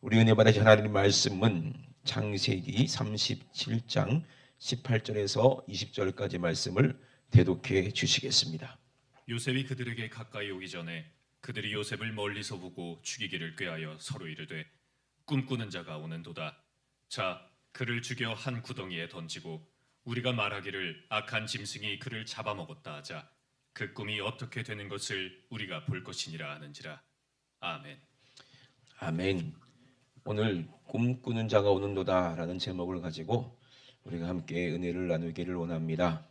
우리 은혜 받으신 하나님 말씀은 창세기 37장 18절에서 20절까지 말씀을 대독해 주시겠습니다. 요셉이 그들에게 가까이 오기 전에 그들이 요셉을 멀리서 보고 죽이기를 꾀하여 서로 이르되 꿈꾸는 자가 오는도다. 자, 그를 죽여 한 구덩이에 던지고 우리가 말하기를 악한 짐승이 그를 잡아먹었다 하자. 그 꿈이 어떻게 되는 것을 우리가 볼 것이니라 하는지라. 아멘. 아멘. 오늘 꿈꾸는 자가 오는도다 라는 제목을 가지고 우리가 함께 은혜를 나누기를 원합니다.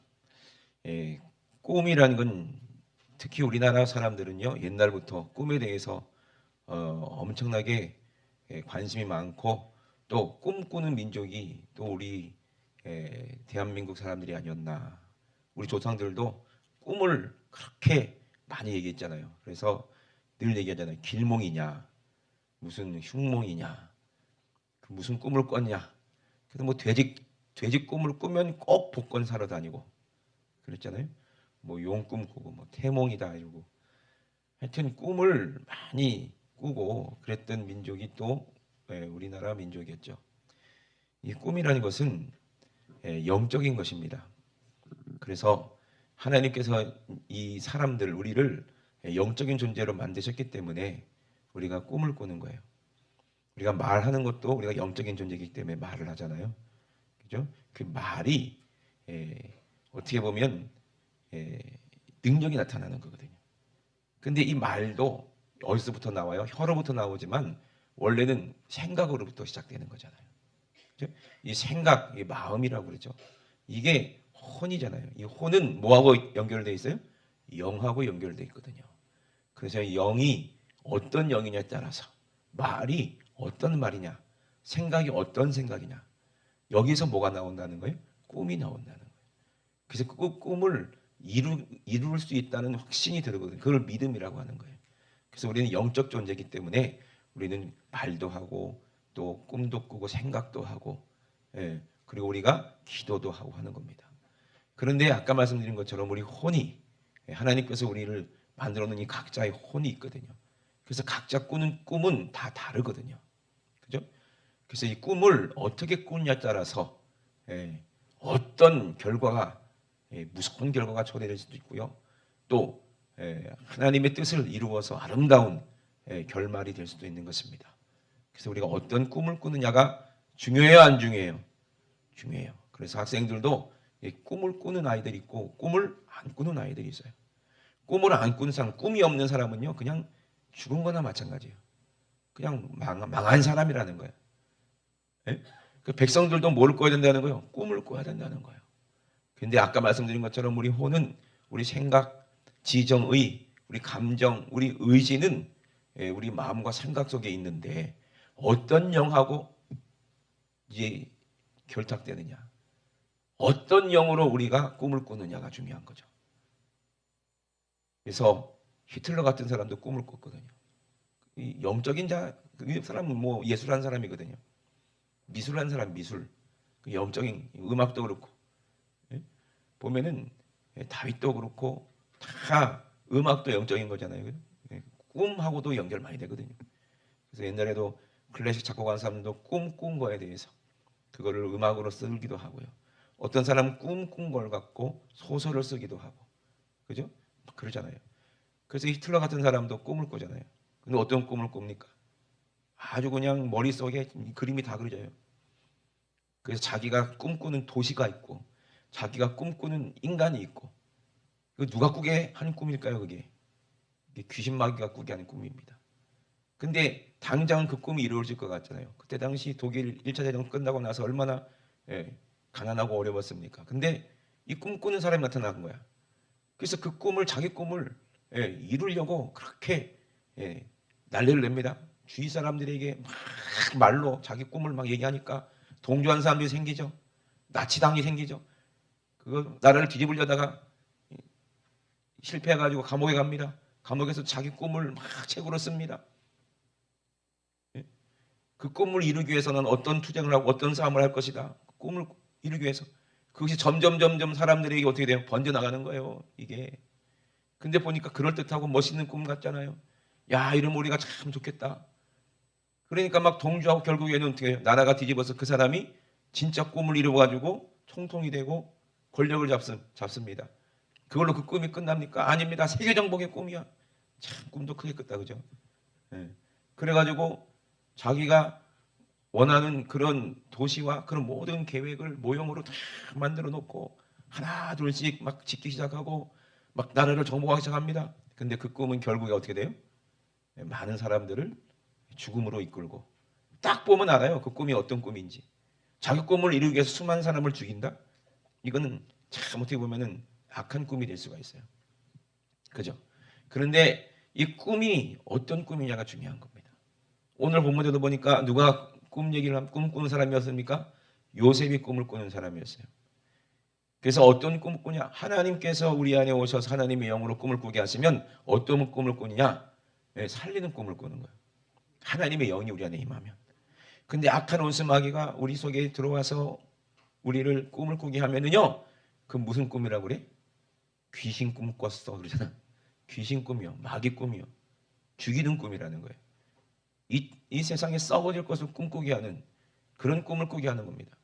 꿈이라는 건 특히 우리나라 사람들은요, 옛날부터 꿈에 대해서 엄청나게 관심이 많고 또 꿈꾸는 민족이 또 우리 대한민국 사람들이 아니었나. 우리 조상들도 꿈을 그렇게 많이 얘기했잖아요. 그래서 늘 얘기하잖아요. 길몽이냐, 무슨 흉몽이냐, 무슨 꿈을 꿨냐. 그래서 뭐 돼지 꿈을 꾸면 꼭 복권 사러 다니고 그랬잖아요. 뭐 용 꿈 꾸고 뭐 태몽이다 이러고. 하여튼 꿈을 많이 꾸고 그랬던 민족이 또 우리나라 민족이었죠. 이 꿈이라는 것은 영적인 것입니다. 그래서 하나님께서 이 사람들 우리를 영적인 존재로 만드셨기 때문에 우리가 꿈을 꾸는 거예요. 우리가 말하는 것도 우리가 영적인 존재이기 때문에 말을 하잖아요. 그죠? 그 말이 어떻게 보면 능력이 나타나는 거거든요. 근데 이 말도 어디서부터 나와요? 혀로부터 나오지만 원래는 생각으로부터 시작되는 거잖아요. 그죠? 이 생각, 이 마음이라고 그러죠. 이게 혼이잖아요. 이 혼은 뭐하고 연결되어 있어요? 영하고 연결되어 있거든요. 그래서 영이 어떤 영이냐에 따라서 말이 어떤 말이냐, 생각이 어떤 생각이냐, 여기서 뭐가 나온다는 거예요? 꿈이 나온다는 거예요. 그래서 그 꿈을 이룰 수 있다는 확신이 들거든요. 그걸 믿음이라고 하는 거예요. 그래서 우리는 영적 존재이기 때문에 우리는 말도 하고 또 꿈도 꾸고 생각도 하고 그리고 우리가 기도도 하고 하는 겁니다. 그런데 아까 말씀드린 것처럼 우리 혼이 하나님께서 우리를 만들어 놓은 이 각자의 혼이 있거든요. 그래서 각자 꾸는 꿈은 다 다르거든요. 그죠? 그래서 이 꿈을 어떻게 꾸느냐에 따라서 어떤 결과가 무서운 결과가 초래될 수도 있고요. 또 하나님의 뜻을 이루어서 아름다운 결말이 될 수도 있는 것입니다. 그래서 우리가 어떤 꿈을 꾸느냐가 중요해요, 안 중요해요? 중요해요. 그래서 학생들도 꿈을 꾸는 아이들이 있고 꿈을 안 꾸는 아이들이 있어요. 꿈을 안 꾸는 사람, 꿈이 없는 사람은요, 그냥 죽은 거나 마찬가지예요. 그냥 망한 사람이라는 거예요. 그 백성들도 뭘 꿔야 된다는 거예요? 꿈을 꿔야 된다는 거예요. 근데 아까 말씀드린 것처럼 우리 혼은 우리 생각, 지정의, 우리 감정, 우리 의지는 우리 마음과 생각 속에 있는데 어떤 영하고 이제 결탁되느냐, 어떤 영으로 우리가 꿈을 꾸느냐가 중요한 거죠. 그래서 히틀러 같은 사람도 꿈을 꿨거든요. 이 영적인 그 사람은 뭐 예술한 사람이거든요. 미술한 사람, 미술. 그 영적인 음악도 그렇고 보면은 다윗도 그렇고 다 음악도 영적인 거잖아요. 꿈하고도 연결 많이 되거든요. 그래서 옛날에도 클래식 작곡한 사람들도 꿈 꾼 거에 대해서 그거를 음악으로 쓰기도 하고요. 어떤 사람은 꿈 꾼 걸 갖고 소설을 쓰기도 하고, 그죠? 그러잖아요. 그래서 히틀러 같은 사람도 꿈을 꾸잖아요. 근데 어떤 꿈을 꿉니까? 아주 그냥 머릿속에 그림이 다 그려져요. 그래서 자기가 꿈꾸는 도시가 있고 자기가 꿈꾸는 인간이 있고 누가 꾸게 하는 꿈일까요? 그게 귀신 마귀가 꾸게 하는 꿈입니다. 근데 당장은 그 꿈이 이루어질 것 같잖아요. 그때 당시 독일 1차 대전 끝나고 나서 얼마나 가난하고 어려웠습니까? 근데 이 꿈꾸는 사람이 나타난 거야. 그래서 그 꿈을 자기 꿈을 이루려고 그렇게 난리를 냅니다. 주위 사람들에게 막 말로 자기 꿈을 막 얘기하니까 동조한 사람들이 생기죠. 나치당이 생기죠. 그거 나라를 뒤집으려다가 실패해가지고 감옥에 갑니다. 감옥에서 자기 꿈을 막 책으로 씁니다. 그 꿈을 이루기 위해서는 어떤 투쟁을 하고 어떤 싸움을 할 것이다. 꿈을 이루기 위해서. 그것이 점점 사람들에게 어떻게 돼요? 번져나가는 거예요. 이게. 근데 보니까 그럴듯하고 멋있는 꿈 같잖아요. 야, 이러면 우리가 참 좋겠다. 그러니까 막 동조하고 결국에는 어떻게 해요? 나라가 뒤집어서 그 사람이 진짜 꿈을 이루어가지고 총통이 되고 권력을 잡습니다. 그걸로 그 꿈이 끝납니까? 아닙니다. 세계 정복의 꿈이야. 참 꿈도 크게 꿨다, 그죠? 예. 그래가지고 자기가 원하는 그런 도시와 그런 모든 계획을 모형으로 다 만들어 놓고 하나 둘씩 막 짓기 시작하고 막 나라를 정복하기 시작합니다. 근데 그 꿈은 결국에 어떻게 돼요? 많은 사람들을 죽음으로 이끌고 딱 보면 알아요. 그 꿈이 어떤 꿈인지. 자기 꿈을 이루기 위해서 수많은 사람을 죽인다? 이거는 참 어떻게 보면은 악한 꿈이 될 수가 있어요. 그죠? 그런데 이 꿈이 어떤 꿈이냐가 중요한 겁니다. 오늘 본문에도 보니까 누가 꿈 얘기를 하면 꿈 꾸는 사람이었습니까? 요셉이 꿈을 꾸는 사람이었어요. 그래서 어떤 꿈을 꾸냐? 하나님께서 우리 안에 오셔서 하나님의 영으로 꿈을 꾸게 하시면 어떤 꿈을 꾸느냐? 살리는 꿈을 꾸는 거예요. 하나님의 영이 우리 안에 임하면. 근데 악한 원수마귀가 우리 속에 들어와서 우리를 꿈을 꾸게 하면은요, 그 무슨 꿈이라고 그래? 귀신 꿈 꿨어 그러잖아. 귀신 꿈이요, 마귀 꿈이요, 죽이는 꿈이라는 거예요. 이 세상에 썩어질 것을 꿈꾸게 하는 그런 꿈을 꾸게 하는 겁니다.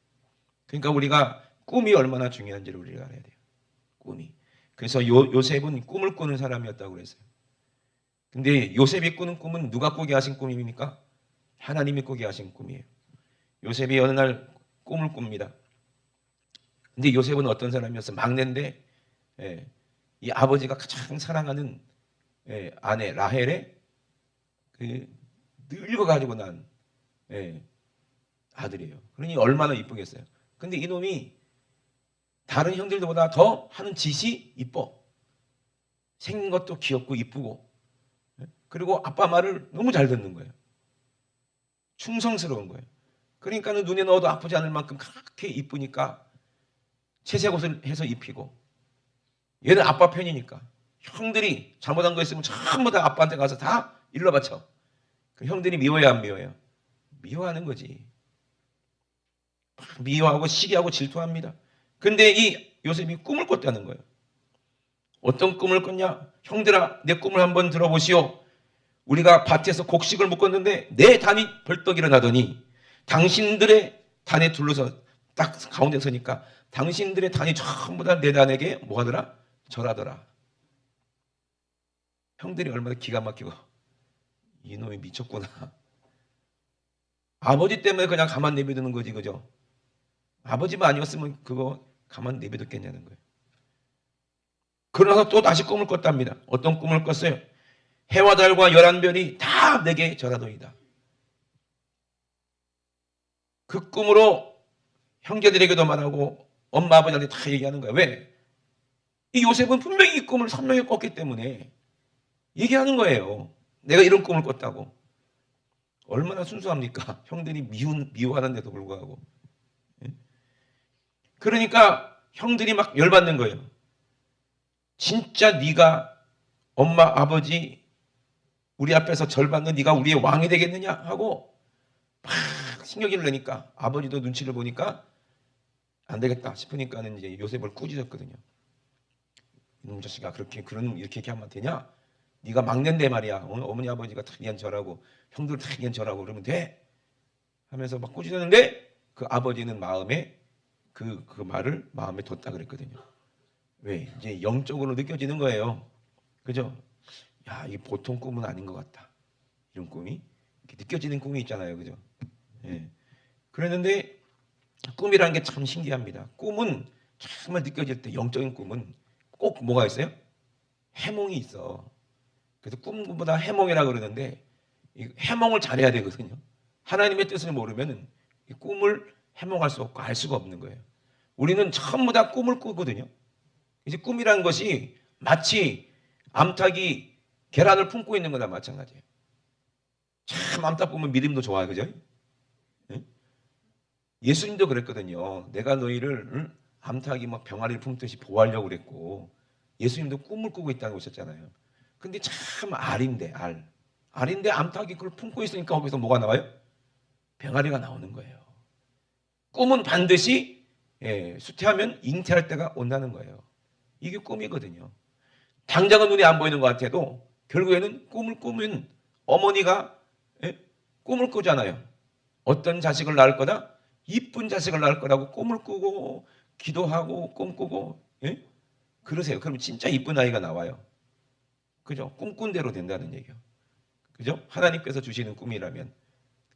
그러니까 우리가 꿈이 얼마나 중요한지를 우리가 알아야 돼요. 꿈이. 그래서 요셉은 꿈을 꾸는 사람이었다고 그랬어요. 근데 요셉이 꾸는 꿈은 누가 꾸게 하신 꿈입니까? 하나님이 꾸게 하신 꿈이에요. 요셉이 어느 날 꿈을 꿉니다. 근데 요셉은 어떤 사람이었어? 막내인데 이 아버지가 가장 사랑하는 아내 라헬의 그 늙어가지고 난 아들이에요. 그러니 얼마나 이쁘겠어요. 근데 이놈이 다른 형들보다 더 하는 짓이 이뻐. 생긴 것도 귀엽고 이쁘고, 그리고 아빠 말을 너무 잘 듣는 거예요. 충성스러운 거예요. 그러니까는 눈에 넣어도 아프지 않을 만큼 그렇게 이쁘니까 채색 옷을 해서 입히고, 얘는 아빠 편이니까 형들이 잘못한 거 있으면 전부 다 아빠한테 가서 다 일러 바쳐. 그 형들이 미워야 안 미워요? 미워하는 거지. 미워하고 시기하고 질투합니다. 근데 이 요셉이 꿈을 꿨다는 거예요. 어떤 꿈을 꿨냐? 형들아, 내 꿈을 한번 들어보시오. 우리가 밭에서 곡식을 묶었는데 내 단이 벌떡 일어나더니 당신들의 단에 둘러서 딱 가운데 서니까 당신들의 단이 전부 다 내 단에게 뭐 하더라? 절하더라. 형들이 얼마나 기가 막히고, 이놈이 미쳤구나. 아버지 때문에 그냥 가만 내비두는 거지, 그죠? 아버지만 아니었으면 그거 가만 내비뒀겠냐는 거예요. 그러나서 또 다시 꿈을 꿨답니다. 어떤 꿈을 꿨어요? 해와 달과 11별이 다 내게 절하도이다. 그 꿈으로 형제들에게도 말하고 엄마 아버지한테 다 얘기하는 거야. 왜? 이 요셉은 분명히 이 꿈을 선명히 꿨기 때문에 얘기하는 거예요. 내가 이런 꿈을 꿨다고. 얼마나 순수합니까? 형들이 미워하는데도 불구하고. 그러니까 형들이 막 열받는 거예요. 진짜 네가 엄마 아버지 우리 앞에서 절받는 네가 우리의 왕이 되겠느냐 하고 막 신경질 내니까 아버지도 눈치를 보니까 안 되겠다 싶으니까는 이제 요셉을 꾸짖었거든요. 이놈 자식아, 이렇게 하면 되냐? 네가 막내인데 말이야. 어머니 아버지가 다 니한 절하고 형들 다 니한 절하고 그러면 돼? 하면서 막 꾸짖었는데 그 아버지는 마음에 그 말을 마음에 뒀다 그랬거든요. 왜? 이제 영적으로 느껴지는 거예요. 그죠? 야, 이게 보통 꿈은 아닌 것 같다. 이런 꿈이 이렇게 느껴지는 꿈이 있잖아요, 그죠? 예. 그랬는데 꿈이라는 게 참 신기합니다. 꿈은 정말 느껴질 때 영적인 꿈은 꼭 뭐가 있어요? 해몽이 있어. 그래서 꿈보다 해몽이라고 그러는데 이 해몽을 잘해야 되거든요. 하나님의 뜻을 모르면 이 꿈을 해몽할 수 없고 알 수가 없는 거예요. 우리는 전부 다 꿈을 꾸거든요. 이제 꿈이라는 것이 마치 암탉이 계란을 품고 있는 거나 마찬가지예요. 참 암탉 보면 믿음도 좋아요, 그죠? 예수님도 그랬거든요. 내가 너희를 암탉이 막 병아리를 품듯이 보호하려고 그랬고, 예수님도 꿈을 꾸고 있다고 하셨잖아요. 근데 참 알인데 알인데 암탉이 그걸 품고 있으니까 거기서 뭐가 나와요? 병아리가 나오는 거예요. 꿈은 반드시 수태하면 잉태할 때가 온다는 거예요. 이게 꿈이거든요. 당장은 눈에 안 보이는 것 같아도 결국에는 꿈을 꾸면 어머니가 꿈을 꾸잖아요. 어떤 자식을 낳을 거다? 이쁜 자식을 낳을 거라고 꿈을 꾸고 기도하고 꿈꾸고, 예? 그러세요. 그러면 진짜 이쁜 아이가 나와요. 그죠? 꿈꾼 대로 된다는 얘기예요. 그죠? 하나님께서 주시는 꿈이라면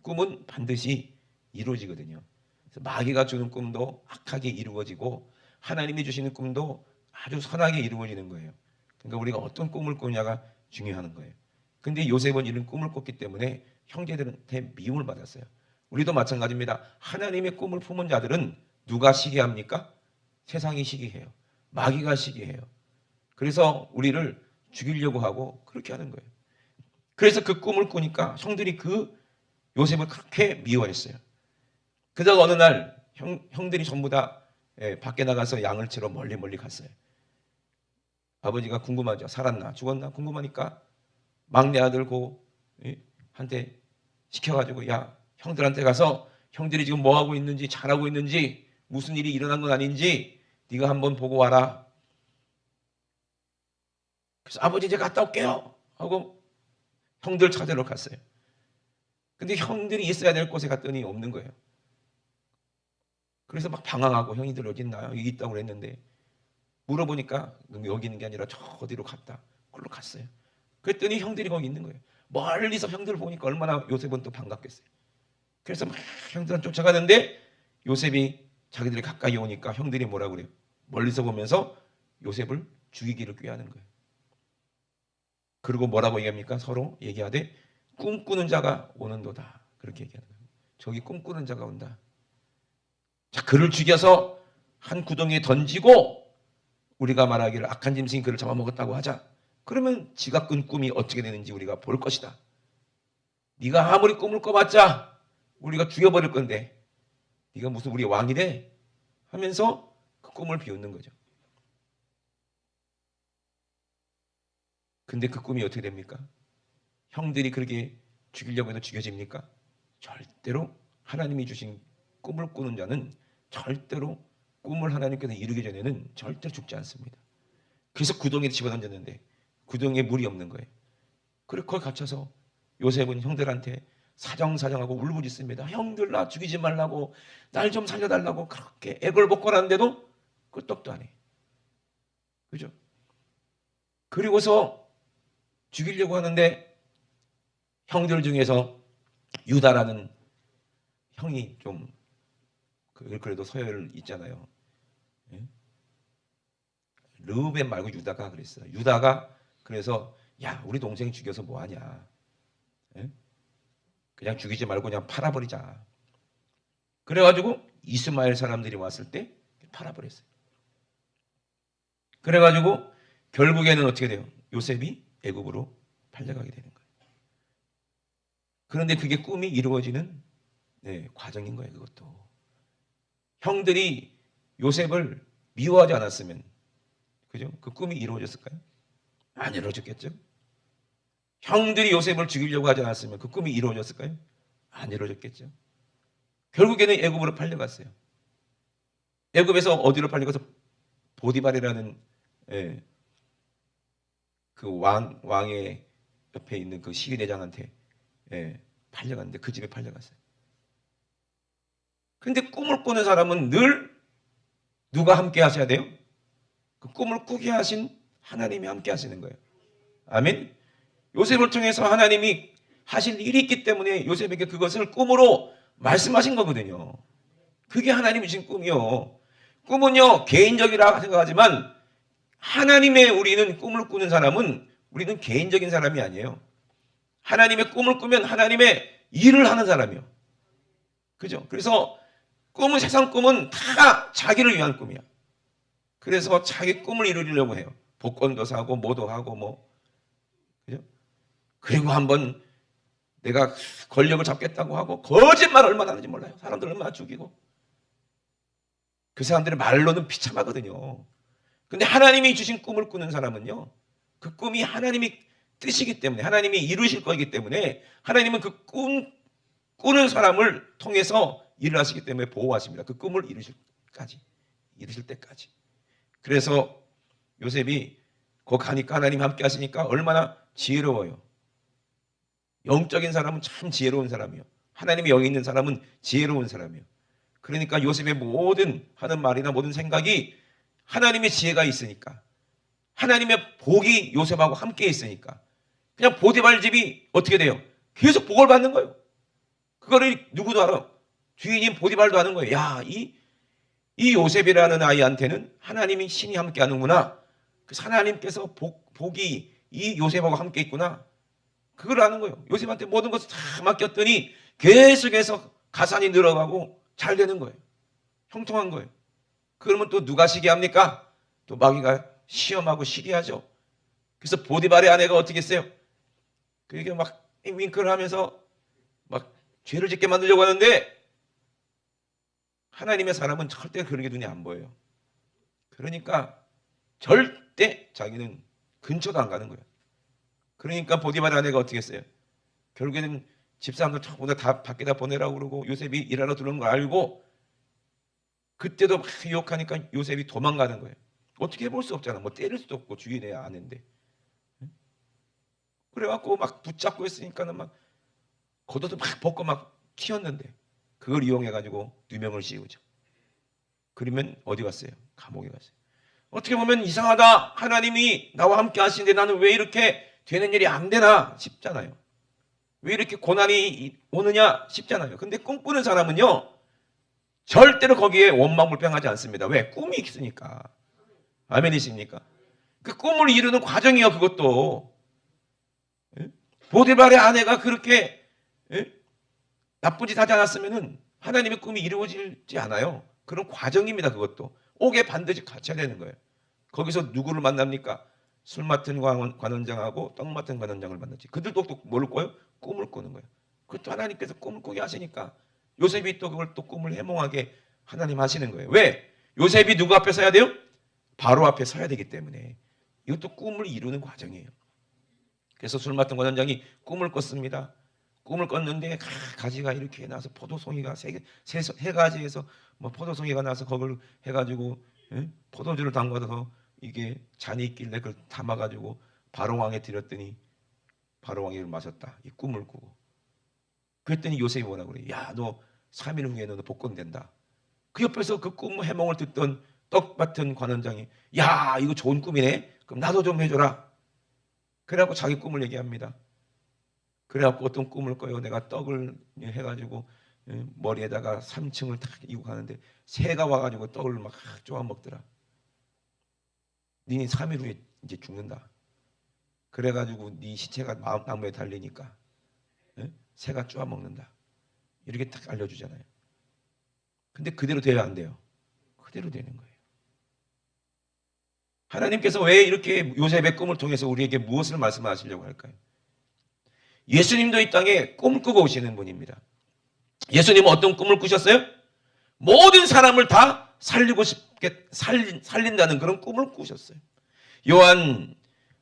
꿈은 반드시 이루어지거든요. 그래서 마귀가 주는 꿈도 악하게 이루어지고 하나님이 주시는 꿈도 아주 선하게 이루어지는 거예요. 그러니까 우리가 어떤 꿈을 꾸냐가 중요한 거예요. 근데 요셉은 이런 꿈을 꿨기 때문에 형제들한테 미움을 받았어요. 우리도 마찬가지입니다. 하나님의 꿈을 품은 자들은 누가 시기합니까? 세상이 시기해요. 마귀가 시기해요. 그래서 우리를 죽이려고 하고 그렇게 하는 거예요. 그래서 그 꿈을 꾸니까 형들이 그 요셉을 그렇게 미워했어요. 그래서 어느 날 형들이 전부 다 밖에 나가서 양을 치러 멀리 갔어요. 아버지가 궁금하죠. 살았나 죽었나 궁금하니까 막내 아들 한테 시켜가지고 야 형들한테 가서 형들이 지금 뭐 하고 있는지 잘하고 있는지 무슨 일이 일어난 건 아닌지 네가 한번 보고 와라. 그래서 아버지 이제 갔다 올게요 하고 형들 찾으러 갔어요. 근데 형들이 있어야 될 곳에 갔더니 없는 거예요. 그래서 막 방황하고 형님들 여기 있나요? 여기 있다고 그랬는데 물어보니까 여기 있는 게 아니라 저 어디로 갔다. 그걸로 갔어요. 그랬더니 형들이 거기 있는 거예요. 멀리서 형들을 보니까 얼마나 요셉은 또 반갑겠어요. 그래서 막 형들은 쫓아가는데 요셉이 자기들이 가까이 오니까 형들이 뭐라 그래요? 멀리서 보면서 요셉을 죽이기를 꾀하는 거예요. 그리고 뭐라고 얘기합니까? 서로 얘기하되 꿈꾸는 자가 오는도다. 그렇게 얘기하는 거예요. 저기 꿈꾸는 자가 온다. 자, 그를 죽여서 한 구덩이에 던지고 우리가 말하기를 악한 짐승이 그를 잡아먹었다고 하자. 그러면 지가 꾼 꿈이 어떻게 되는지 우리가 볼 것이다. 네가 아무리 꿈을 꿔봤자 우리가 죽여버릴 건데 네가 무슨 우리 왕이 돼? 하면서 그 꿈을 비웃는 거죠. 근데 그 꿈이 어떻게 됩니까? 형들이 그렇게 죽이려고 해도 죽여집니까? 절대로 하나님이 주신 꿈을 꾸는 자는 절대로 꿈을 하나님께서 이루기 전에는 절대로 죽지 않습니다. 그래서 구덩이에 집어던졌는데 구덩이에 물이 없는 거예요. 그리고 거기 갇혀서 요셉은 형들한테 사정사정하고 울부짖습니다. 형들 나 죽이지 말라고 날 좀 살려달라고 그렇게 애걸복걸하는데도 끄떡도 안 해. 그죠? 그리고서 죽이려고 하는데 형들 중에서 유다라는 형이 좀 그래도 서열 있잖아요. 르우벤 말고 유다가 그랬어요. 유다가 그래서 야 우리 동생 죽여서 뭐하냐. 그냥 죽이지 말고 그냥 팔아버리자. 그래가지고 이스마엘 사람들이 왔을 때 팔아버렸어요. 그래가지고 결국에는 어떻게 돼요? 요셉이 애굽으로 팔려가게 되는 거예요. 그런데 그게 꿈이 이루어지는 과정인 거예요. 그것도 형들이 요셉을 미워하지 않았으면 그죠? 그 꿈이 이루어졌을까요? 안 이루어졌겠죠. 형들이 요셉을 죽이려고 하지 않았으면 그 꿈이 이루어졌을까요? 안 이루어졌겠죠. 결국에는 애굽으로 팔려갔어요. 애굽에서 어디로 팔려가서 보디발이라는 그 왕의 옆에 있는 그 시위대장한테 팔려갔는데 그 집에 팔려갔어요. 근데 꿈을 꾸는 사람은 늘 누가 함께 하셔야 돼요? 그 꿈을 꾸게 하신 하나님이 함께 하시는 거예요. 아멘. 요셉을 통해서 하나님이 하실 일이 있기 때문에 요셉에게 그것을 꿈으로 말씀하신 거거든요. 그게 하나님이 주신 꿈이요. 꿈은요 개인적이라 생각하지만 하나님의 우리는 꿈을 꾸는 사람은 우리는 개인적인 사람이 아니에요. 하나님의 꿈을 꾸면 하나님의 일을 하는 사람이요. 그죠? 그래서 꿈은 세상 꿈은 다 자기를 위한 꿈이야. 그래서 자기 꿈을 이루려고 해요. 복권도 사고 뭐도 하고 뭐. 그죠? 그리고 한번 내가 권력을 잡겠다고 하고 거짓말 얼마나 하는지 몰라요. 사람들 얼마나 죽이고. 그 사람들의 말로는 비참하거든요. 근데 하나님이 주신 꿈을 꾸는 사람은요. 그 꿈이 하나님이 뜻이기 때문에 하나님이 이루실 거기 때문에 하나님은 그 꿈 꾸는 사람을 통해서 일을 하시기 때문에 보호하십니다. 그 꿈을 이루실 때까지. 그래서 요셉이 거기 가니까 하나님 함께 하시니까 얼마나 지혜로워요. 영적인 사람은 참 지혜로운 사람이요. 하나님의 영이 있는 사람은 지혜로운 사람이요. 그러니까 요셉의 모든 하는 말이나 모든 생각이 하나님의 지혜가 있으니까, 하나님의 복이 요셉하고 함께 있으니까 그냥 보디발 집이 어떻게 돼요? 계속 복을 받는 거예요. 그거를 누구도 알아. 주인인 보디발도 아는 거예요. 야, 이 요셉이라는 아이한테는 하나님이 신이 함께 하는구나. 그래서 하나님께서 복이 이 요셉하고 함께 있구나. 그걸 아는 거예요. 요셉한테 모든 것을 다 맡겼더니 계속해서 가산이 늘어가고 잘 되는 거예요. 형통한 거예요. 그러면 또 누가 시기합니까? 또 마귀가 시험하고 시기하죠. 그래서 보디발의 아내가 어떻게 했어요? 그게 막 윙크를 하면서 막 죄를 짓게 만들려고 하는데 하나님의 사람은 절대 그런 게 눈에 안 보여요. 그러니까 절대 자기는 근처도 안 가는 거예요. 그러니까 보디발의 아내가 어떻게 했어요? 결국에는 집사람들 전부 다 밖에다 보내라고 그러고 요셉이 일하러 들어오는 걸 알고 그때도 막 유혹하니까 요셉이 도망가는 거예요. 어떻게 해볼 수 없잖아. 뭐 때릴 수도 없고 주인의 아내인데. 그래갖고 막 붙잡고 했으니까는 막 겉옷도 막 벗고 막 튀었는데 그걸 이용해가지고 누명을 씌우죠. 그러면 어디 갔어요? 감옥에 갔어요. 어떻게 보면 이상하다. 하나님이 나와 함께 하시는데 나는 왜 이렇게 되는 일이 안 되나 싶잖아요. 왜 이렇게 고난이 오느냐 싶잖아요. 근데 꿈꾸는 사람은요 절대로 거기에 원망불평하지 않습니다. 왜? 꿈이 있으니까. 아멘이십니까? 그 꿈을 이루는 과정이요 그것도. 보디발의 아내가 그렇게 나쁜 짓 하지 않았으면은 하나님의 꿈이 이루어지지 않아요. 그런 과정입니다. 그것도 옥에 반드시 갇혀야 되는 거예요. 거기서 누구를 만납니까? 술 맡은 관원장하고 떡 맡은 관원장을 만났지. 그들도 또 뭘 꿔요? 꿈을 꾸는 거예요. 그것도 하나님께서 꿈을 꾸게 하시니까 요셉이 또 그걸 또 꿈을 해몽하게 하나님 하시는 거예요. 왜? 요셉이 누구 앞에 서야 돼요? 바로 앞에 서야 되기 때문에 이것도 꿈을 이루는 과정이에요. 그래서 술 맡은 관원장이 꿈을 꿨습니다. 꿈을 꿨는데 가지가 이렇게 나서 포도송이가 세 가지에서 뭐 포도송이가 나서 그걸 해가지고 포도주를 담가서 이게 잔이 있길래 그걸 담아가지고 바로왕에 드렸더니 바로왕이 마셨다. 이 꿈을 꾸고 그랬더니 요셉이 뭐라고 그래? 야, 너 3일 후에 너 복권된다. 그 옆에서 그 꿈 해몽을 듣던 떡 맡은 관원장이 야, 이거 좋은 꿈이네. 그럼 나도 좀 해줘라. 그래갖고 자기 꿈을 얘기합니다. 그래갖고 어떤 꿈을 꿔요. 내가 떡을 해가지고 머리에다가 3층을 탁 이고 가는데 새가 와가지고 떡을 막 쪼아 먹더라. 네 3일 후에 이제 죽는다. 그래가지고 네 시체가 나무에 달리니까 새가 쪼아 먹는다. 이렇게 딱 알려주잖아요. 근데 그대로 돼야 안 돼요. 그대로 되는 거예요. 하나님께서 왜 이렇게 요셉의 꿈을 통해서 우리에게 무엇을 말씀하시려고 할까요? 예수님도 이 땅에 꿈을 꾸고 오시는 분입니다. 예수님은 어떤 꿈을 꾸셨어요? 모든 사람을 다 살리고 싶게 살린다는 그런 꿈을 꾸셨어요. 요한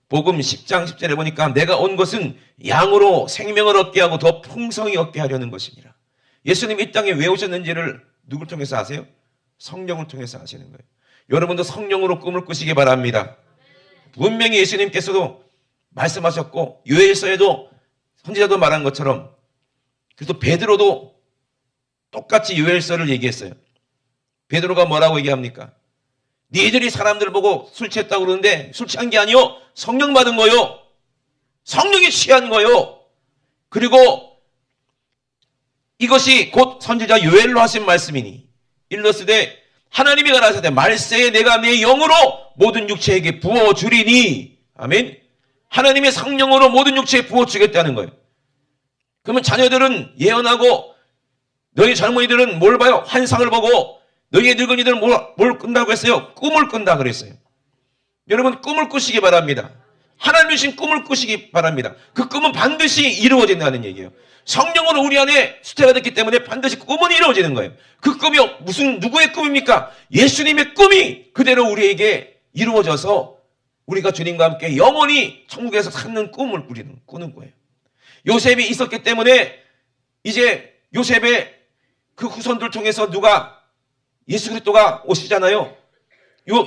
복음 10장 10절에 보니까 내가 온 것은 양으로 생명을 얻게 하고 더 풍성히 얻게 하려는 것이니라. 예수님이 이 땅에 왜 오셨는지를 누굴 통해서 아세요? 성령을 통해서 아시는 거예요. 여러분도 성령으로 꿈을 꾸시기 바랍니다. 분명히 예수님께서도 말씀하셨고 요엘서에도 선지자도 말한 것처럼 그래서 베드로도 똑같이 요엘서를 얘기했어요. 베드로가 뭐라고 얘기합니까? 니들이 사람들 보고 술 취했다고 그러는데 술 취한 게 아니요. 성령 받은 거요. 성령이 취한 거요. 그리고 이것이 곧 선지자 요엘로 하신 말씀이니 일러스되 하나님이 가라사대 말세에 내가 내 영으로 모든 육체에게 부어주리니 아멘. 하나님의 성령으로 모든 육체에 부어주겠다는 거예요. 그러면 자녀들은 예언하고 너희 젊은이들은 뭘 봐요? 환상을 보고 너희의 늙은이들은 뭘 꾼다고 했어요? 꿈을 꾼다 그랬어요. 여러분 꿈을 꾸시기 바랍니다. 하나님 주신 꿈을 꾸시기 바랍니다. 그 꿈은 반드시 이루어진다는 얘기예요. 성령으로 우리 안에 수태가 됐기 때문에 반드시 꿈은 이루어지는 거예요. 그 꿈이 무슨 누구의 꿈입니까? 예수님의 꿈이 그대로 우리에게 이루어져서 우리가 주님과 함께 영원히 천국에서 사는 꿈을 꾸는 거예요. 요셉이 있었기 때문에 이제 요셉의 그 후손들 통해서 누가 예수 그리스도가 오시잖아요.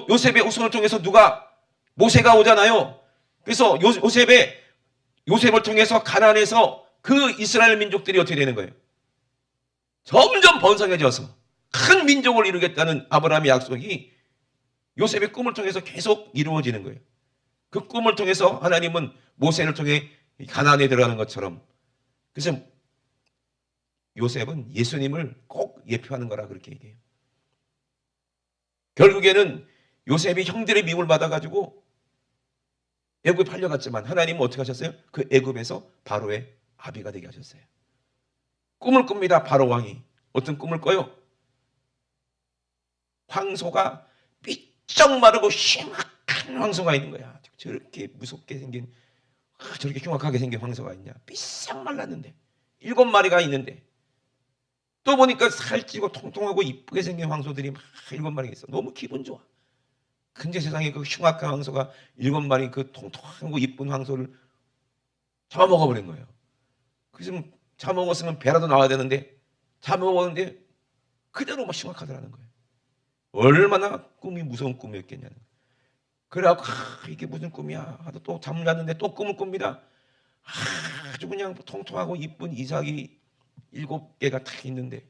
요셉의 후손을 통해서 누가 모세가 오잖아요. 그래서 요셉을 통해서 가나안에서 그 이스라엘 민족들이 어떻게 되는 거예요? 점점 번성해져서 큰 민족을 이루겠다는 아브라함의 약속이 요셉의 꿈을 통해서 계속 이루어지는 거예요. 그 꿈을 통해서 하나님은 모세를 통해 가나안에 들어가는 것처럼, 그래서 요셉은 예수님을 꼭 예표하는 거라 그렇게 얘기해요. 결국에는 요셉이 형들의 미움을 받아가지고 애굽에 팔려갔지만 하나님은 어떻게 하셨어요? 그 애굽에서 바로의 아비가 되게 하셨어요. 꿈을 꿉니다. 바로 왕이. 어떤 꿈을 꿔요? 황소가 삐쩍 마르고 흉악한 황소가 있는 거야. 저렇게 무섭게 생긴, 저렇게 흉악하게 생긴 황소가 있냐. 삐싹 말랐는데 7마리가 있는데, 또 보니까 살찌고 통통하고 이쁘게 생긴 황소들이 막 7마리가 있어. 너무 기분 좋아. 근데 세상에 그 흉악한 황소가 7마리 그 통통하고 이쁜 황소를 잡아먹어버린 거예요. 그래서 잡아먹었으면 배라도 나와야 되는데 잡아먹었는데 그대로 막 흉악하더라는 거예요. 얼마나 꿈이 무서운 꿈이었겠냐는 거예요. 그래갖고 이게 무슨 꿈이야 하도 또 잠을 잤는데 또 꿈을 꿉니다. 아주 그냥 통통하고 이쁜 이삭이 7개가 딱 있는데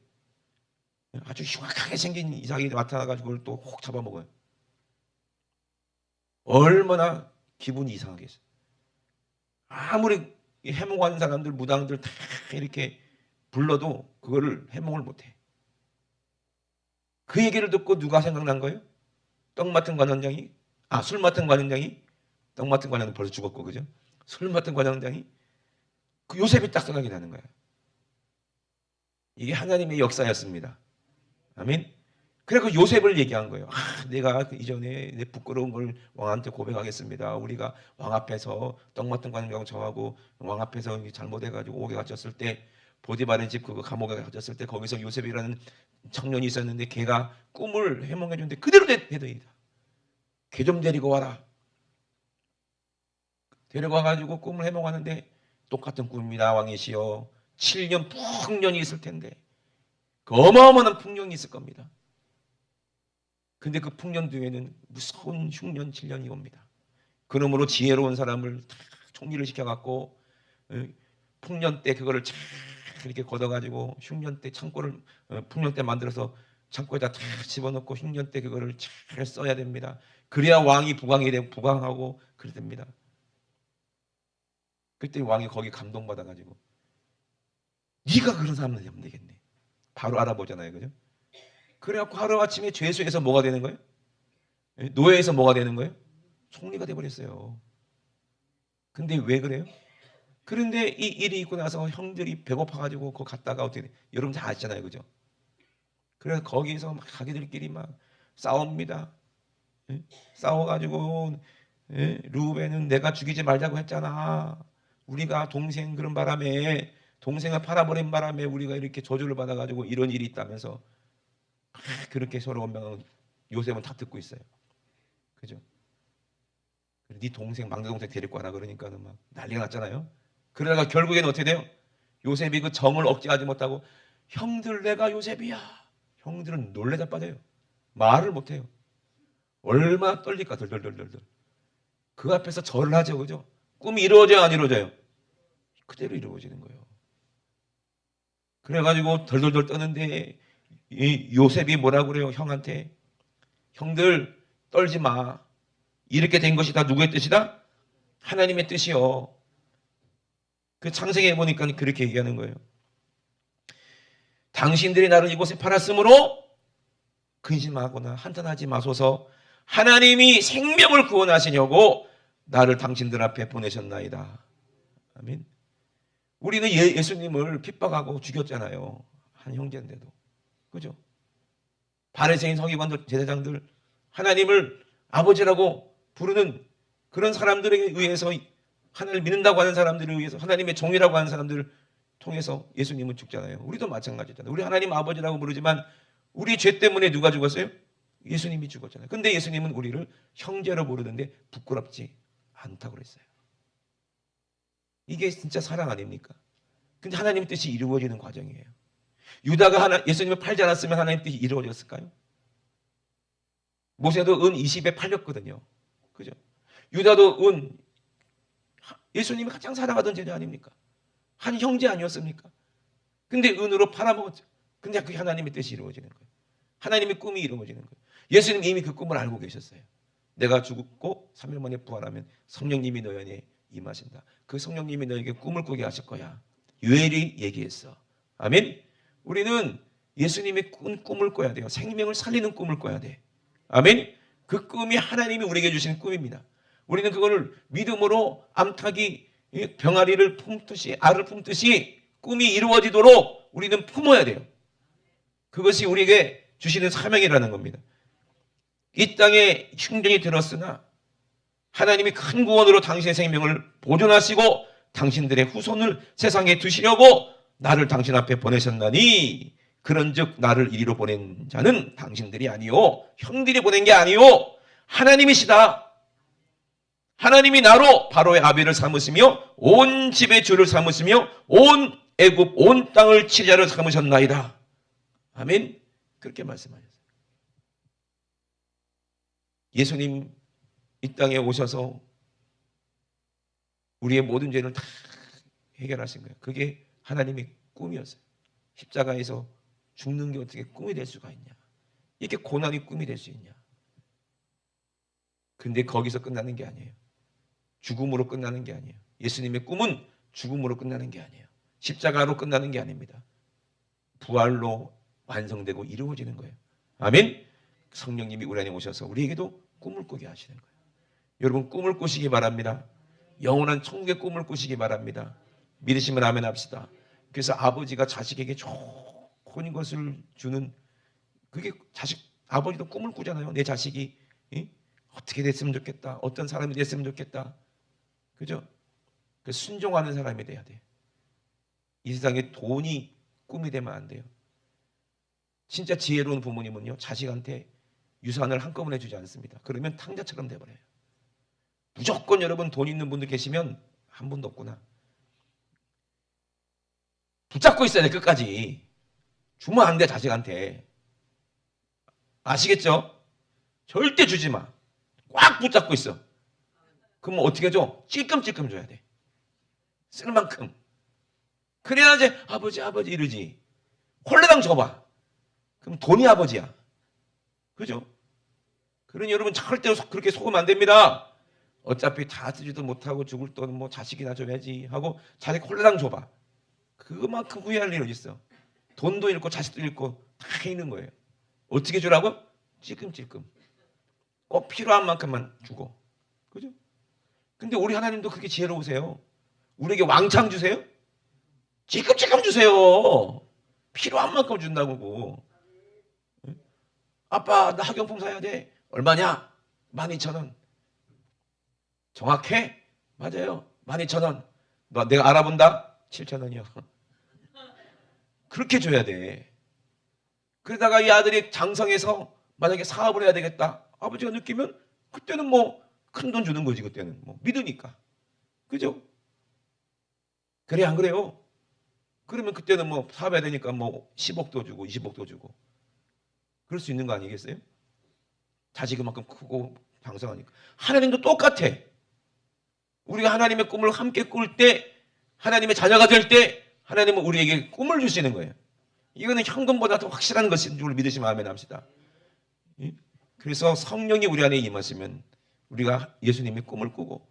아주 흉악하게 생긴 이삭이 나타나가지고 그걸 또 혹 잡아먹어요. 얼마나 기분이 이상하겠어요. 아무리 해몽하는 사람들, 무당들 다 이렇게 불러도 그거를 해몽을 못해. 그 얘기를 듣고 누가 생각난 거예요? 떡 맡은 관원장이, 술 맡은 관원장이, 떡 맡은 관원은 벌써 죽었고, 그죠? 술 맡은 관원장이 그 요셉이 딱 생각이 나는 거예요. 이게 하나님의 역사였습니다. 아멘. 그래서 요셉을 얘기한 거예요. 내가 이전에 내 부끄러운 걸 왕한테 고백하겠습니다. 우리가 왕 앞에서 떡 맡은 관원장 저하고 왕 앞에서 잘못해가지고 옥에 갇혔을 때, 보디발의 집 그 감옥에 갇혔을 때 거기서 요셉이라는 청년이 있었는데 걔가 꿈을 해몽해 줬는데 그대로 되더이다. 걔 좀 데리고 와라. 데리고 와가지고 꿈을 해몽하는데 똑같은 꿈입니다. 왕이시여. 7년 풍년이 있을 텐데 그 어마어마한 풍년이 있을 겁니다. 근데 그 풍년 뒤에는 무서운 흉년 7년이 옵니다. 그러므로 지혜로운 사람을 다 총리를 시켜갖고 풍년 때 그거를 잘 이렇게 걷어가지고 흉년 때 창고를 풍년 때 만들어서 창고에다 다 집어넣고 흉년 때 그거를 잘 써야 됩니다. 그래야 왕이 부강하고 그래 됩니다. 그때 왕이 거기 감동받아가지고 네가 그런 사람은 하면 되겠네. 바로 알아보잖아요, 그죠? 그래갖고 하루아침에 죄수에서 뭐가 되는 거예요? 노예에서 뭐가 되는 거예요? 총리가 돼버렸어요. 근데 왜 그래요? 그런데 이 일이 있고 나서 형들이 배고파가지고 그거 갔다가 어떻게 돼? 여러분 다 아시잖아요, 그죠? 그래서 거기서 막 자기들끼리 막 싸웁니다. 싸워가지고 루벤은 내가 죽이지 말자고 했잖아. 우리가 동생 그런 바람에, 동생을 팔아버린 바람에 우리가 이렇게 저주를 받아가지고 이런 일이 있다면서 그렇게 서로 원망하고 요셉은 다 듣고 있어요. 그죠? 네 동생, 막내 동생 데리고 와라 그러니까는 막 난리가 났잖아요. 그러다가 결국에는 어떻게 돼요? 요셉이 그 정을 억제하지 못하고 형들 내가 요셉이야. 형들은 놀래 자빠져요. 말을 못해요. 얼마나 떨릴까 덜덜덜덜. 그 앞에서 절을 하죠, 그죠? 꿈이 이루어져요, 안 이루어져요? 그대로 이루어지는 거예요. 그래가지고 덜덜덜 떠는데 이 요셉이 뭐라고 그래요? 형한테 형들 떨지 마. 이렇게 된 것이 다 누구의 뜻이다? 하나님의 뜻이요. 그 창세기에 보니까 그렇게 얘기하는 거예요. 당신들이 나를 이곳에 팔았으므로 근심하거나 한탄하지 마소서. 하나님이 생명을 구원하시려고 나를 당신들 앞에 보내셨나이다. 아멘. 우리는 예수님을 핍박하고 죽였잖아요. 한 형제인데도. 그죠? 바리새인 서기관들 제사장들 하나님을 아버지라고 부르는 그런 사람들에 의해서, 하나님을 믿는다고 하는 사람들에 의해서, 하나님의 종이라고 하는 사람들을 통해서 예수님은 죽잖아요. 우리도 마찬가지잖아요. 우리 하나님 아버지라고 부르지만 우리 죄 때문에 누가 죽었어요? 예수님이 죽었잖아요. 근데 예수님은 우리를 형제로 부르는데 부끄럽지 않다고 그랬어요. 이게 진짜 사랑 아닙니까? 근데 하나님 뜻이 이루어지는 과정이에요. 유다가 예수님을 팔지 않았으면 하나님 뜻이 이루어졌을까요? 모세도 은 20에 팔렸거든요. 그죠? 유다도 예수님이 가장 사랑하던 제자 아닙니까? 한 형제 아니었습니까? 근데 은으로 팔아먹었죠. 근데 그게 하나님의 뜻이 이루어지는 거예요. 하나님의 꿈이 이루어지는 거예요. 예수님 이미 그 꿈을 알고 계셨어요. 내가 죽고 3일 만에 부활하면 성령님이 너희 안에 임하신다. 그 성령님이 너에게 꿈을 꾸게 하실 거야. 요엘이 얘기했어. 아멘. 우리는 예수님의 꿈을 꿔야 돼요. 생명을 살리는 꿈을 꿔야 돼. 아멘. 그 꿈이 하나님이 우리에게 주신 꿈입니다. 우리는 그거를 믿음으로 암탉이 병아리를 품듯이, 알을 품듯이 꿈이 이루어지도록 우리는 품어야 돼요. 그것이 우리에게 주시는 사명이라는 겁니다. 이 땅에 흉년이 들었으나 하나님이 큰 구원으로 당신의 생명을 보존하시고 당신들의 후손을 세상에 두시려고 나를 당신 앞에 보내셨나니 그런즉 나를 이리로 보낸 자는 당신들이 아니요 형들이 보낸 게 아니요 하나님이시다. 하나님이 나로 바로의 아비를 삼으시며 온 집의 주를 삼으시며 온 애굽 온 땅을 치자로 삼으셨나이다. 아멘. 그렇게 말씀하셨어요. 예수님 이 땅에 오셔서 우리의 모든 죄를 다 해결하신 거예요. 그게 하나님의 꿈이었어요. 십자가에서 죽는 게 어떻게 꿈이 될 수가 있냐. 이렇게 고난이 꿈이 될 수 있냐. 근데 거기서 끝나는 게 아니에요. 죽음으로 끝나는 게 아니에요. 예수님의 꿈은 죽음으로 끝나는 게 아니에요. 십자가로 끝나는 게 아닙니다. 부활로 완성되고 이루어지는 거예요. 아멘. 성령님이 우리 안에 오셔서 우리에게도 꿈을 꾸게 하시는 거예요. 여러분 꿈을 꾸시기 바랍니다. 영원한 천국의 꿈을 꾸시기 바랍니다. 믿으시면 아멘 합시다. 그래서 아버지가 자식에게 좋은 것을 주는 그게 아버지도 꿈을 꾸잖아요. 내 자식이 어떻게 됐으면 좋겠다. 어떤 사람이 됐으면 좋겠다. 그죠? 그 순종하는 사람이 돼야 돼. 이 세상에 돈이 꿈이 되면 안 돼요. 진짜 지혜로운 부모님은요 자식한테 유산을 한꺼번에 주지 않습니다. 그러면 탕자처럼 돼버려요. 무조건 여러분 돈 있는 분들 계시면 한 분도 없구나. 붙잡고 있어야 돼. 끝까지. 주면 안 돼. 자식한테. 아시겠죠? 절대 주지 마. 꽉 붙잡고 있어. 그럼 어떻게 줘? 찔끔찔끔 줘야 돼. 쓸 만큼. 그래야 이제 아버지 이러지. 홀레당 줘봐. 그럼 돈이 아버지야. 그죠? 그러니 여러분 절대 그렇게 속으면 안 됩니다. 어차피 다 쓰지도 못하고 죽을 돈은 뭐 자식이나 줘야지 하고 자식 홀레당 줘봐. 그만큼 후회할 일 어디 있어. 돈도 잃고 자식도 잃고 다 있는 거예요. 어떻게 주라고? 찔끔찔끔. 꼭 필요한 만큼만 주고. 그죠? 근데 우리 하나님도 그렇게 지혜로우세요. 우리에게 왕창 주세요? 찔끔찔끔 주세요. 필요한 만큼 준다고. 아빠 나 학용품 사야 돼. 얼마냐? 12,000원. 정확해? 맞아요. 12,000원. 너 내가 알아본다? 7,000원이요. 그렇게 줘야 돼. 그러다가 이 아들이 장성해서 만약에 사업을 해야 되겠다. 아버지가 느끼면 그때는 뭐 큰 돈 주는 거지. 그때는 뭐 믿으니까. 그죠? 그래 안 그래요? 그러면 그때는 뭐 사업해야 되니까 뭐 10억도 주고 20억도 주고 그럴 수 있는 거 아니겠어요? 자식이 그만큼 크고 장성하니까. 하나님도 똑같아. 우리가 하나님의 꿈을 함께 꿀 때 하나님의 자녀가 될 때 하나님은 우리에게 꿈을 주시는 거예요. 이거는 현금보다 더 확실한 것인 줄 믿으시면 아멘 합시다. 그래서 성령이 우리 안에 임하시면 우리가 예수님의 꿈을 꾸고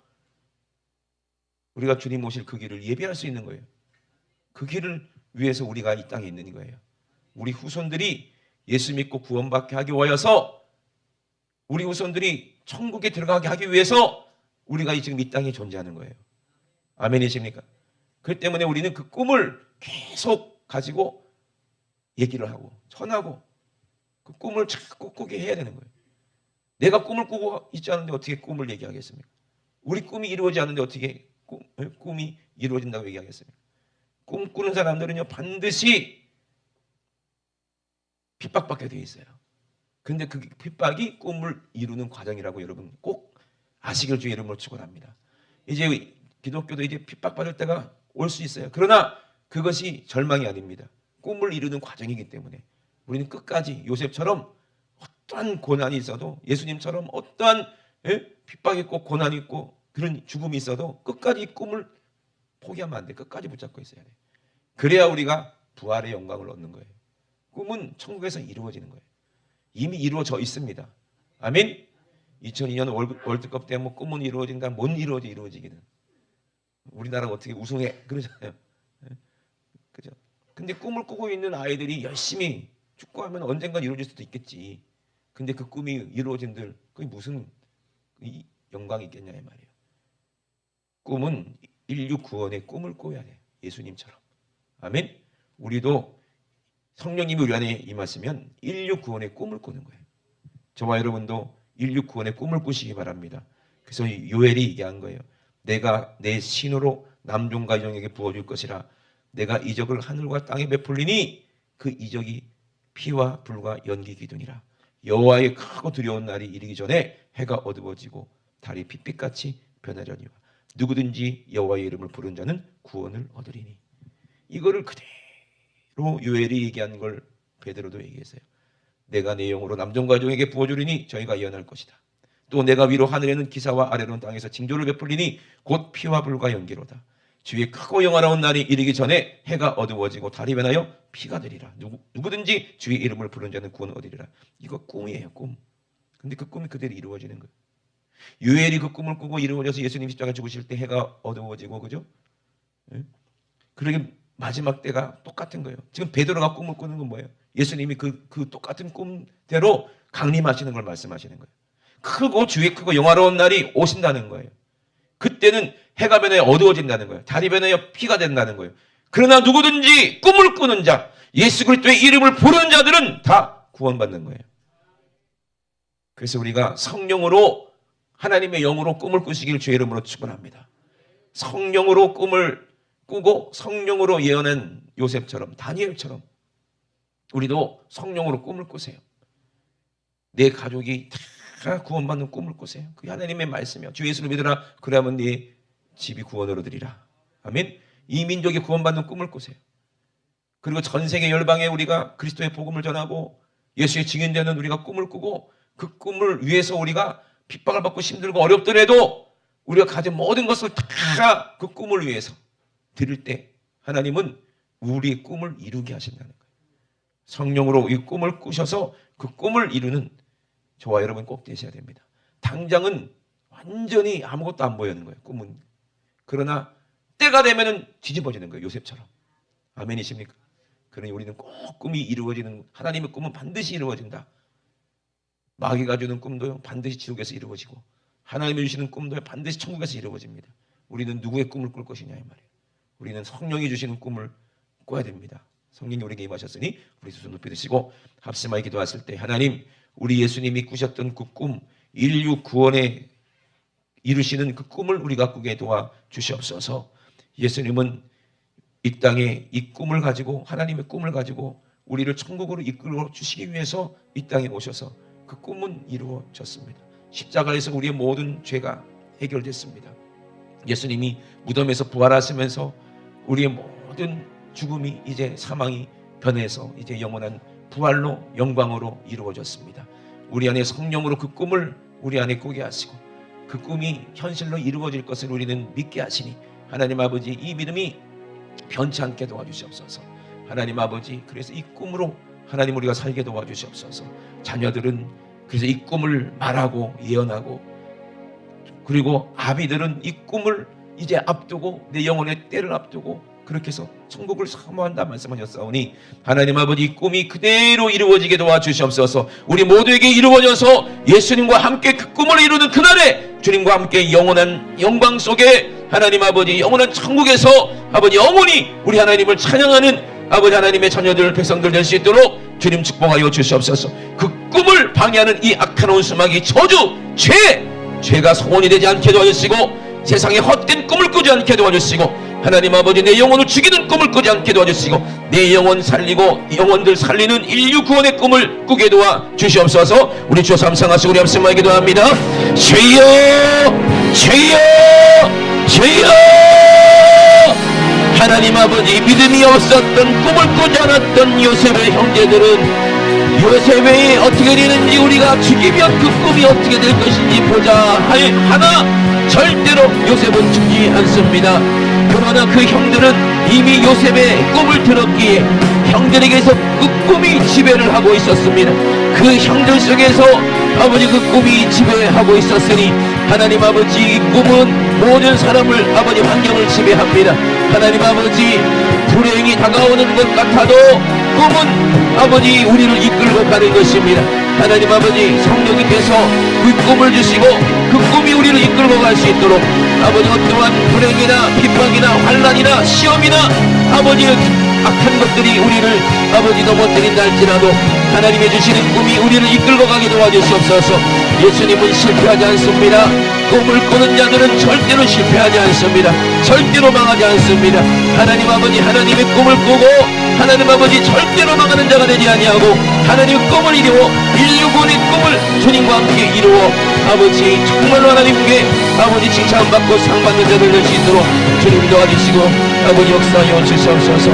우리가 주님 오실 그 길을 예비할 수 있는 거예요. 그 길을 위해서 우리가 이 땅에 있는 거예요. 우리 후손들이 예수 믿고 구원받게 하기 위해서 우리 후손들이 천국에 들어가게 하기 위해서 우리가 지금 이 땅에 존재하는 거예요. 아멘이십니까? 그렇기 때문에 우리는 그 꿈을 계속 가지고 얘기를 하고 전하고 그 꿈을 자꾸 꾸게 해야 되는 거예요. 내가 꿈을 꾸고 있지 않은데 어떻게 꿈을 얘기하겠습니까? 우리 꿈이 이루어지지 않는데 어떻게 꿈이 이루어진다고 얘기하겠습니까? 꿈꾸는 사람들은요 반드시 핍박받게 돼 있어요. 근데 그 핍박이 꿈을 이루는 과정이라고 여러분 꼭 아시길 주의 이름으로 축원합니다. 이제 기독교도 이제 핍박받을 때가 올 수 있어요. 그러나 그것이 절망이 아닙니다. 꿈을 이루는 과정이기 때문에 우리는 끝까지 요셉처럼 어떠한 고난이 있어도 예수님처럼 어떠한 핍박이 있고 고난이 있고 그런 죽음이 있어도 끝까지 이 꿈을 포기하면 안 돼. 끝까지 붙잡고 있어야 돼. 그래야 우리가 부활의 영광을 얻는 거예요. 꿈은 천국에서 이루어지는 거예요. 이미 이루어져 있습니다. 아멘. 2002년 월드컵 때 뭐 꿈은 이루어진다. 못 이루어지기는. 우리나라가 어떻게 우승해 그러잖아요. 그죠? 근데 꿈을 꾸고 있는 아이들이 열심히 축구하면 언젠간 이루어질 수도 있겠지. 근데 그 꿈이 이루어진들 그게 무슨 영광이 있겠냐 이 말이에요. 꿈은 인류 구원의 꿈을 꿔야 돼. 예수님처럼. 아멘. 우리도 성령님이 우리 안에 임하시면 인류 구원의 꿈을 꾸는 거예요. 저와 여러분도 인류 구원의 꿈을 꾸시기 바랍니다. 그래서 요엘이 얘기한 거예요. 내가 내 신으로 남종과 여종에게 부어줄 것이라. 내가 이적을 하늘과 땅에 베풀리니 그 이적이 피와 불과 연기 기둥이라. 여호와의 크고 두려운 날이 이르기 전에 해가 어두워지고 달이 빛빛같이 변하려니와. 누구든지 여호와의 이름을 부른 자는 구원을 얻으리니. 이거를 그대로 요엘이 얘기한 걸 베드로도 얘기했어요. 내가 내 영으로 남종과 여종에게 부어주리니 저희가 예언할 것이다. 또 내가 위로 하늘에는 기사와 아래로는 땅에서 징조를 베풀리니 곧 피와 불과 연기로다. 주의 크고 영화로운 날이 이르기 전에 해가 어두워지고 달이 변하여 피가 되리라. 누구든지 주의 이름을 부른 자는 구원을 얻으리라. 이거 꿈이에요, 꿈. 근데 그 꿈이 그대로 이루어지는 거예요. 요엘이 그 꿈을 꾸고 이루어져서 예수님 십자가 죽으실 때 해가 어두워지고, 그죠? 그러게 마지막 때가 똑같은 거예요. 지금 베드로가 꿈을 꾸는 건 뭐예요? 예수님이 그 똑같은 꿈대로 강림하시는 걸 말씀하시는 거예요. 크고 주의 크고 영화로운 날이 오신다는 거예요. 그때는 해가 변하여 어두워진다는 거예요. 달이 변하여 피가 된다는 거예요. 그러나 누구든지 꿈을 꾸는 자, 예수 그리스도의 이름을 부르는 자들은 다 구원받는 거예요. 그래서 우리가 성령으로 하나님의 영으로 꿈을 꾸시길 주의 이름으로 축원합니다. 성령으로 꿈을 꾸고 성령으로 예언한 요셉처럼, 다니엘처럼 우리도 성령으로 꿈을 꾸세요. 내 가족이 다 구원받는 꿈을 꾸세요. 그게 하나님의 말씀이요. 주 예수를 믿으라. 그래야만 네 집이 구원을 얻으리라. 아멘. 이 민족이 구원받는 꿈을 꾸세요. 그리고 전 세계 열방에 우리가 그리스도의 복음을 전하고 예수의 증인되는 우리가 꿈을 꾸고 그 꿈을 위해서 우리가 핍박을 받고 힘들고 어렵더라도 우리가 가진 모든 것을 다 그 꿈을 위해서 드릴 때 하나님은 우리의 꿈을 이루게 하신다는 거예요. 성령으로 이 꿈을 꾸셔서 그 꿈을 이루는 저와 여러분 꼭 되셔야 됩니다. 당장은 완전히 아무것도 안 보이는 거예요. 꿈은. 그러나 때가 되면은 뒤집어지는 거예요. 요셉처럼. 아멘이십니까? 그러니 우리는 꼭 꿈이 이루어지는, 하나님의 꿈은 반드시 이루어진다. 마귀가 주는 꿈도요 반드시 지옥에서 이루어지고 하나님이 주시는 꿈도요 반드시 천국에서 이루어집니다. 우리는 누구의 꿈을 꿀 것이냐 이 말이에요. 우리는 성령이 주시는 꿈을 꿔야 됩니다. 성령이 우리에게 임하셨으니 우리 두 손 높이 드시고 합심하여 기도하실 때 하나님, 우리 예수님이 꾸셨던 그 꿈, 인류 구원에 이루시는 그 꿈을 우리가 꾸게 도와 주시옵소서. 예수님은 이 땅에 이 꿈을 가지고, 하나님의 꿈을 가지고 우리를 천국으로 이끌어 주시기 위해서 이 땅에 오셔서 그 꿈은 이루어졌습니다. 십자가에서 우리의 모든 죄가 해결됐습니다. 예수님이 무덤에서 부활하시면서 우리의 모든 죽음이 이제 사망이 변해서 이제 영원한 부활로 영광으로 이루어졌습니다. 우리 안에 성령으로 그 꿈을 우리 안에 꾸게 하시고 그 꿈이 현실로 이루어질 것을 우리는 믿게 하시니 하나님 아버지, 이 믿음이 변치 않게 도와주시옵소서. 하나님 아버지, 그래서 이 꿈으로 하나님 우리가 살게 도와주시옵소서. 자녀들은 그래서 이 꿈을 말하고 예언하고, 그리고 아비들은 이 꿈을 이제 앞두고 내 영혼의 때를 앞두고 그렇게 해서 천국을 사모한다 말씀하셨사오니 하나님 아버지, 이 꿈이 그대로 이루어지게 도와주시옵소서. 우리 모두에게 이루어져서 예수님과 함께 그 꿈을 이루는 그날에 주님과 함께 영원한 영광 속에 하나님 아버지 영원한 천국에서 아버지 영원히 우리 하나님을 찬양하는 아버지 하나님의 자녀들 백성들 될 수 있도록 주님 축복하여 주시옵소서. 그 꿈을 방해하는 이 악한 원수마귀 저주, 죄가 소원이 되지 않게 도와주시고 세상에 헛된 꿈을 꾸지 않게 도와주시고 하나님 아버지 내 영혼을 죽이는 꿈을 꾸지 않게 도와주시고 내 영혼 살리고 영혼들 살리는 인류 구원의 꿈을 꾸게 도와주시옵소서. 우리 주 삼상하시고 우리 합심하여 기도합니다. 주여, 주여, 주여. 하나님 아버지, 믿음이 없었던 꿈을 꾸지 않았던 요셉의 형제들은 요셉이 어떻게 되는지 우리가 죽이면 그 꿈이 어떻게 될 것인지 보자 하나 절대로 요셉은 죽지 않습니다. 그러나 그 형들은 이미 요셉의 꿈을 들었기에 형들에게서 그 꿈이 지배를 하고 있었습니다. 그 형들 속에서 아버지 그 꿈이 지배하고 있었으니 하나님 아버지 이 꿈은 모든 사람을 아버지 환경을 지배합니다. 하나님 아버지 불행이 다가오는 것 같아도 꿈은 아버지 우리를 이끌고 가는 것입니다. 하나님 아버지 성령님께서 그 꿈을 주시고 그 꿈이 우리를 이끌고 갈 수 있도록 아버지 어떠한 불행이나 핍박이나 환난이나 시험이나 아버지 악한 것들이 우리를 아버지 넘어뜨린다 할지라도 하나님이 주시는 꿈이 우리를 이끌고 가게 도와주시옵소서. 예수님은 실패하지 않습니다. 꿈을 꾸는 자들은 절대로 실패하지 않습니다. 절대로 망하지 않습니다. 하나님 아버지 하나님의 꿈을 꾸고 하나님 아버지 절대로 망하는 자가 되지 아니하고 하나님의 꿈을 이루어 인류군의 꿈을 주님과 함께 이루어 아버지 정말로 하나님께 아버지 칭찬받고 상받는 자들 될 수 있도록 주님 도와주시고 아버지 역사하여 주시옵소서.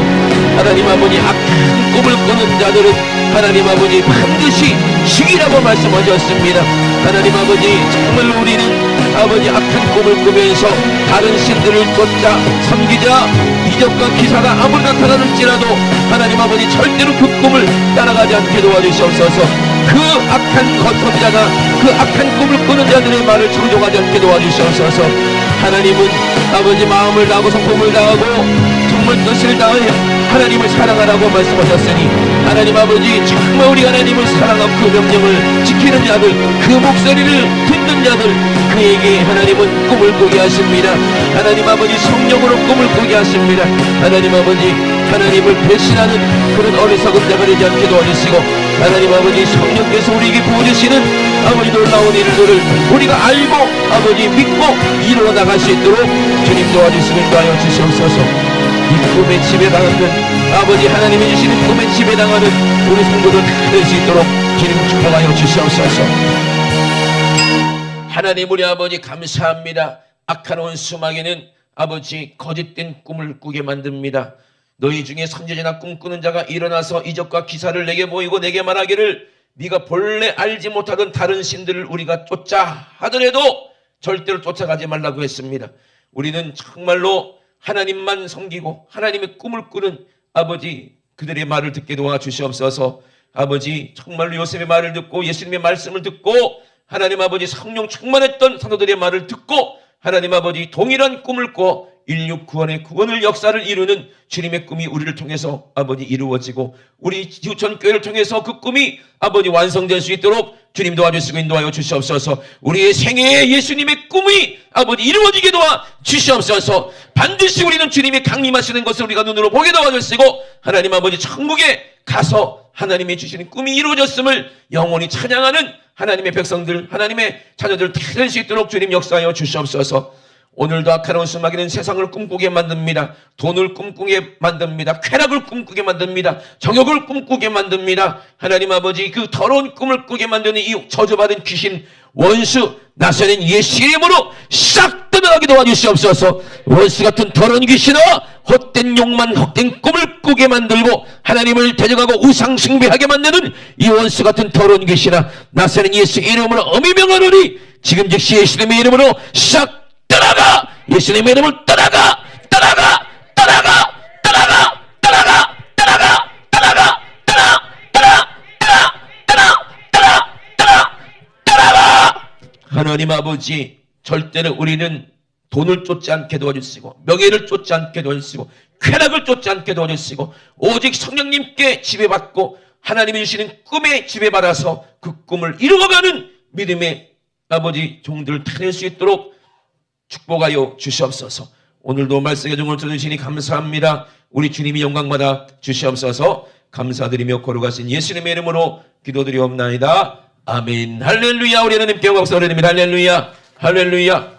하나님 아버지 악한 꿈을 꾸는 자들은 하나님 아버지 반드시 죽이라고 말씀하셨습니다. 하나님 아버지 정말로 우리는 아버지 악한 꿈을 꾸면서 다른 신들을 쫓자 섬기자 이적과 기사가 아무리 나타나는지라도 하나님 아버지 절대로 그 꿈을 따라가지 않게 도와주시옵소서. 그 악한 거듭자가 그 악한 꿈을 꾸는 자들의 말을 청종하지 않게 도와주시옵소서. 하나님은 아버지 마음을 다하고 성품을 다하고 정말 뜻을 다하여 하나님을 사랑하라고 말씀하셨으니 하나님 아버지 정말 우리 하나님을 사랑하고 그 명령을 지키는 자들 그 목소리를 듣는 자들 그에게 하나님은 꿈을 꾸게 하십니다. 하나님 아버지 성령으로 꿈을 꾸게 하십니다. 하나님 아버지 하나님을 배신하는 그런 어리석은 자가 되지 않게 도와주시고 하나님 아버지 성령께서 우리에게 부어주시는 아버지 놀라운 일들을 우리가 알고 아버지 믿고 이루어 나갈 수 있도록 주님 도와주시면 인도하여 주시옵소서. 이 꿈에 지배당하는 아버지 하나님이 주시는 꿈에 지배당하는 우리 성도들 될 수 있도록 주님 축복하여 주시옵소서. 하나님 우리 아버지 감사합니다. 악한 원수마귀는 아버지 거짓된 꿈을 꾸게 만듭니다. 너희 중에 선지자나 꿈꾸는 자가 일어나서 이적과 기사를 내게 보이고 내게 말하기를 네가 본래 알지 못하던 다른 신들을 우리가 쫓자 하더라도 절대로 쫓아가지 말라고 했습니다. 우리는 정말로 하나님만 섬기고 하나님의 꿈을 꾸는 아버지 그들의 말을 듣게 도와주시옵소서. 아버지 정말로 요셉의 말을 듣고 예수님의 말씀을 듣고 하나님 아버지 성령 충만했던 성도들의 말을 듣고 하나님 아버지 동일한 꿈을 꿔 인류 구원의 구원을 역사를 이루는 주님의 꿈이 우리를 통해서 아버지 이루어지고 우리 지구촌교회를 통해서 그 꿈이 아버지 완성될 수 있도록 주님 도와주시고 인도하여 주시옵소서. 우리의 생애에 예수님의 꿈이 아버지 이루어지게 도와 주시옵소서. 반드시 우리는 주님이 강림하시는 것을 우리가 눈으로 보게 도와주시고 하나님 아버지 천국에 가서 하나님의 주시는 꿈이 이루어졌음을 영원히 찬양하는 하나님의 백성들 하나님의 자녀들 될 수 있도록 주님 역사하여 주시옵소서. 오늘도 악한 원수마귀는 세상을 꿈꾸게 만듭니다. 돈을 꿈꾸게 만듭니다. 쾌락을 꿈꾸게 만듭니다. 정욕을 꿈꾸게 만듭니다. 하나님 아버지 그 더러운 꿈을 꾸게 만드는 이 저주받은 귀신 원수 나서는 예수의 이름으로 싹 떠나가게 도와주시옵소서. 원수 같은 더러운 귀신아 헛된 욕만 헛된 꿈을 꾸게 만들고 하나님을 대적하고 우상 숭배하게 만드는 이 원수 같은 더러운 귀신아 나서는 예수의 이름으로 엄히 명하노니 지금 즉시 예수님의 이름으로 싹 떠나가! 예수님의 이름을 떠나가! 떠나가! 떠나가! 떠나가! 떠나가! 떠나가! 떠나가! 떠나! 떠나! 떠나! 떠나! 떠나! 떠나! 떠나가! 하나님 아버지 절대로 우리는 돈을 쫓지 않게 도와주시고 명예를 쫓지 않게 도와주시고 쾌락을 쫓지 않게 도와주시고 오직 성령님께 지배받고 하나님이 주시는 꿈에 지배받아서 그 꿈을 이루어가는 믿음의 아버지 종들을 타낼 수 있도록 축복하여 주시옵소서. 오늘도 말씀의 종을 들으시니 감사합니다. 우리 주님이 영광받아 주시옵소서. 감사드리며 거룩하신 예수님의 이름으로 기도드리옵나이다. 아멘. 할렐루야. 우리 하나님께 영광 올립니다. 할렐루야. 할렐루야.